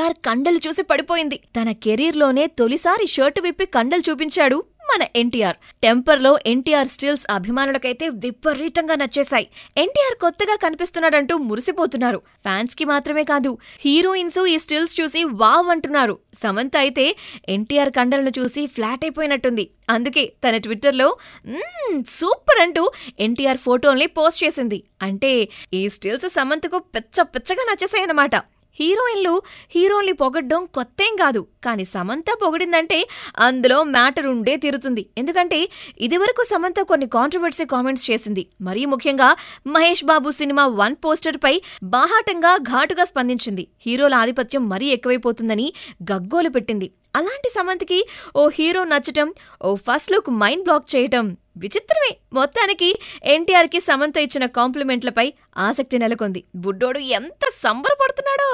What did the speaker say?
ఎన్టీఆర్ కండలు చూసి పడిపోయింది. తన కెరీర్లోనే తొలిసారి షర్టు విప్పి కండలు చూపించాడు మన ఎన్టీఆర్. టెంపర్లో ఎన్టీఆర్ స్టిల్స్ అభిమానులకైతే విపరీతంగా నచ్చేశాయి. ఎన్టీఆర్ కొత్తగా కనిపిస్తున్నాడంటూ మురిసిపోతున్నారు. ఫ్యాన్స్ కి మాత్రమే కాదు, హీరోయిన్స్ ఈ స్టిల్స్ చూసి వావ్ అంటున్నారు. సమంత అయితే ఎన్టీఆర్ కండలను చూసి ఫ్లాట్ అయిపోయినట్టుంది. అందుకే తన ట్విట్టర్లో సూపర్ అంటూ ఎన్టీఆర్ ఫోటోల్ని పోస్ట్ చేసింది. అంటే ఈ స్టిల్స్ సమంతకు పిచ్చగా నచ్చేసాయన్నమాట. హీరోల్ని పొగడ్డం కొత్తేం కాదు, కానీ సమంత పొగిడిందంటే అందులో మ్యాటర్ ఉండే తీరుతుంది. ఎందుకంటే ఇదివరకు సమంత కొన్ని కాంట్రవర్సీ కామెంట్స్ చేసింది. మరీ ముఖ్యంగా మహేష్ బాబు సినిమా 1 పోస్టర్పై బాహాటంగా ఘాటుగా స్పందించింది. హీరోల ఆధిపత్యం మరీ ఎక్కువైపోతుందని గగ్గోలు పెట్టింది. అలాంటి సమంతకి ఓ హీరో నచ్చటం, ఓ ఫస్ట్ లుక్ మైండ్ బ్లాక్ చేయటం విచిత్రమే. మొత్తానికి ఎన్టీఆర్కి సమంత ఇచ్చిన కాంప్లిమెంట్లపై ఆసక్తి నెలకొంది. బుడ్డోడు ఎంత సంబరపడుతున్నాడో.